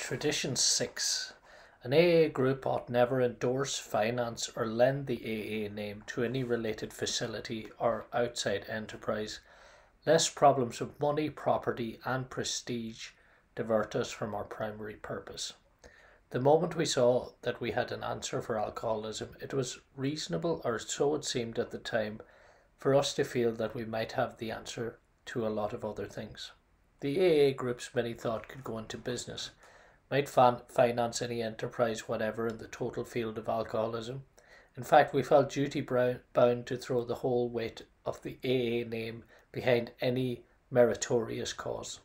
Tradition 6. An AA group ought never endorse, finance, or lend the AA name to any related facility or outside enterprise, lest problems of money, property, and prestige divert us from our primary purpose. The moment we saw that we had an answer for alcoholism, it was reasonable, or so it seemed at the time, for us to feel that we might have the answer to a lot of other things. The AA groups many thought could go into business, might finance any enterprise whatever in the total field of alcoholism. In fact, we felt duty bound to throw the whole weight of the AA name behind any meritorious cause.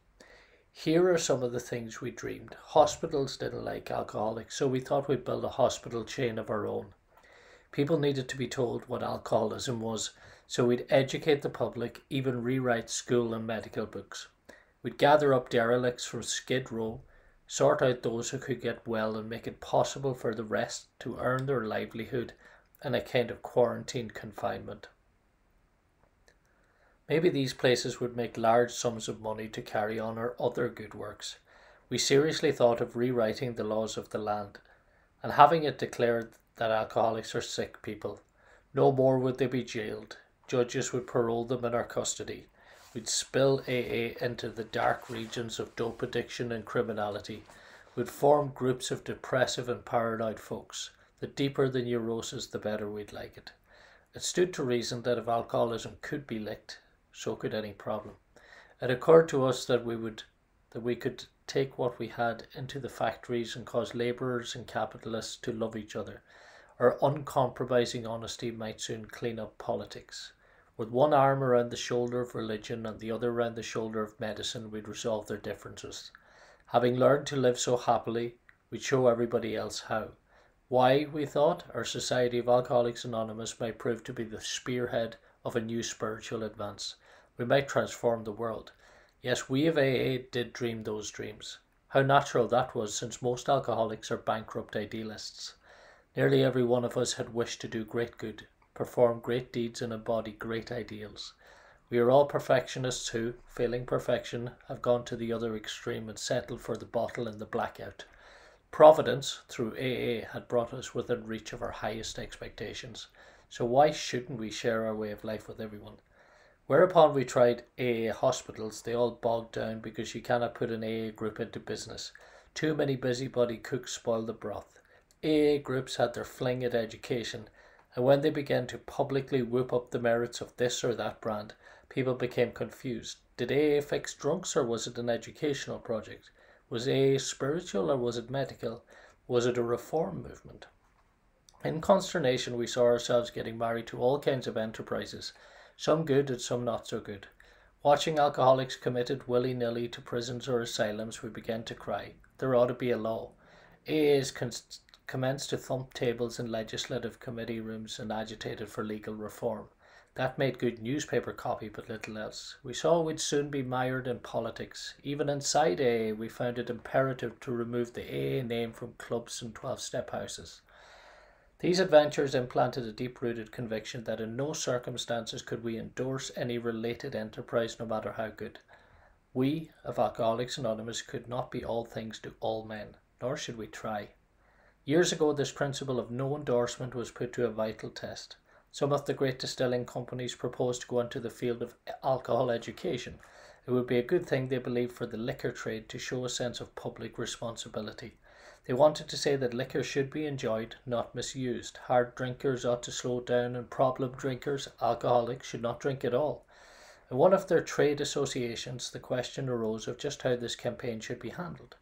Here are some of the things we dreamed. Hospitals didn't like alcoholics, so we thought we'd build a hospital chain of our own. People needed to be told what alcoholism was, so we'd educate the public, even rewrite school and medical books. We'd gather up derelicts from Skid Row, sort out those who could get well, and make it possible for the rest to earn their livelihood in a kind of quarantine confinement. Maybe these places would make large sums of money to carry on our other good works. We seriously thought of rewriting the laws of the land and having it declared that alcoholics are sick people. No more would they be jailed. Judges would parole them in our custody. We'd spill AA into the dark regions of dope addiction and criminality. We'd form groups of depressive and paranoid folks. The deeper the neurosis, the better we'd like it. It stood to reason that if alcoholism could be licked, so could any problem. It occurred to us that we could take what we had into the factories and cause labourers and capitalists to love each other. Our uncompromising honesty might soon clean up politics. With one arm around the shoulder of religion and the other around the shoulder of medicine, we'd resolve their differences. Having learned to live so happily, we'd show everybody else how. Why, we thought, our Society of Alcoholics Anonymous might prove to be the spearhead of a new spiritual advance. We might transform the world. Yes, we of AA did dream those dreams. How natural that was, since most alcoholics are bankrupt idealists. Nearly every one of us had wished to do great good, perform great deeds, and embody great ideals. We are all perfectionists who, failing perfection, have gone to the other extreme and settled for the bottle and the blackout. Providence, through AA, had brought us within reach of our highest expectations. So why shouldn't we share our way of life with everyone? Whereupon we tried AA hospitals, they all bogged down because you cannot put an AA group into business. Too many busybody cooks spoil the broth. AA groups had their fling at education, and when they began to publicly whoop up the merits of this or that brand, people became confused. Did AA fix drunks, or was it an educational project? Was AA spiritual, or was it medical? Was it a reform movement? In consternation, we saw ourselves getting married to all kinds of enterprises, some good and some not so good. Watching alcoholics committed willy-nilly to prisons or asylums, we began to cry. There ought to be a law. AAs commenced to thump tables in legislative committee rooms and agitated for legal reform. That made good newspaper copy, but little else. We saw we'd soon be mired in politics. Even inside AA, we found it imperative to remove the AA name from clubs and 12-step houses. These adventures implanted a deep-rooted conviction that in no circumstances could we endorse any related enterprise, no matter how good. We, of Alcoholics Anonymous, could not be all things to all men, nor should we try. Years ago, this principle of no endorsement was put to a vital test. Some of the great distilling companies proposed to go into the field of alcohol education. It would be a good thing, they believed, for the liquor trade to show a sense of public responsibility. They wanted to say that liquor should be enjoyed, not misused. Hard drinkers ought to slow down, and problem drinkers, alcoholics, should not drink at all. In one of their trade associations, the question arose of just how this campaign should be handled.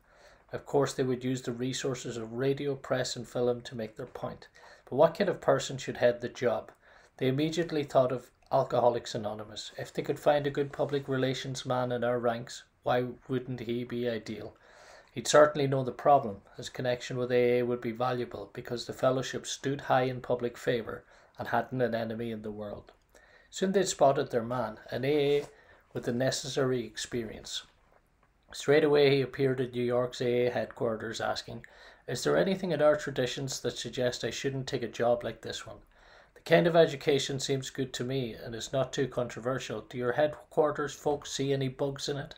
Of course, they would use the resources of radio, press, and film to make their point. But what kind of person should head the job? They immediately thought of Alcoholics Anonymous. If they could find a good public relations man in our ranks, why wouldn't he be ideal? He'd certainly know the problem. His connection with AA would be valuable because the fellowship stood high in public favour and hadn't an enemy in the world. Soon they'd spotted their man, an AA with the necessary experience. Straight away he appeared at New York's AA headquarters asking, "Is there anything in our traditions that suggests I shouldn't take a job like this one? The kind of education seems good to me and is not too controversial. Do your headquarters folks see any bugs in it?"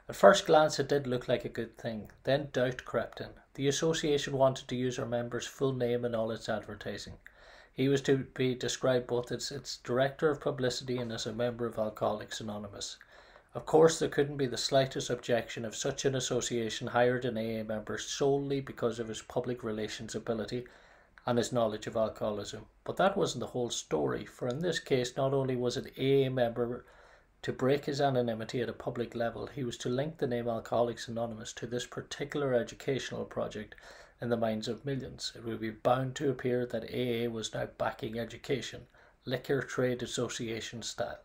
At first glance it did look like a good thing, then doubt crept in. The association wanted to use our member's full name in all its advertising. He was to be described both as its director of publicity and as a member of Alcoholics Anonymous. Of course, there couldn't be the slightest objection if such an association hired an AA member solely because of his public relations ability and his knowledge of alcoholism. But that wasn't the whole story, for in this case not only was an AA member to break his anonymity at a public level, he was to link the name Alcoholics Anonymous to this particular educational project in the minds of millions. It would be bound to appear that AA was now backing education, liquor trade association style.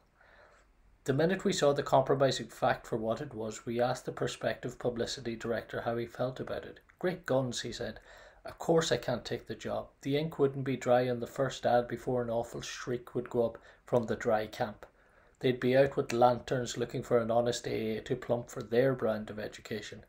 The minute we saw the compromising fact for what it was, we asked the prospective publicity director how he felt about it. Great guns, he said. Of course I can't take the job. The ink wouldn't be dry on the first ad before an awful shriek would go up from the dry camp. They'd be out with lanterns looking for an honest AA to plump for their brand of education.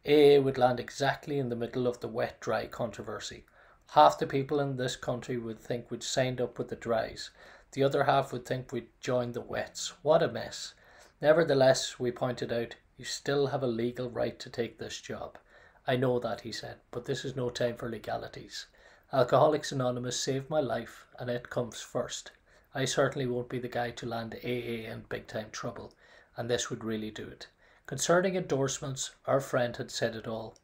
AA would land exactly in the middle of the wet-dry controversy. Half the people in this country would think we'd signed up with the dries. The other half would think we'd joined the wets. What a mess. Nevertheless, we pointed out, you still have a legal right to take this job. I know that, he said, but this is no time for legalities. Alcoholics Anonymous saved my life, and it comes first. I certainly won't be the guy to land AA in big time trouble, and this would really do it. Concerning endorsements, our friend had said it all.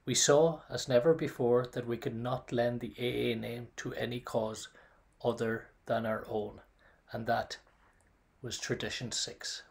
We saw, as never before, that we could not lend the AA name to any cause other than our own, and that was Tradition 6.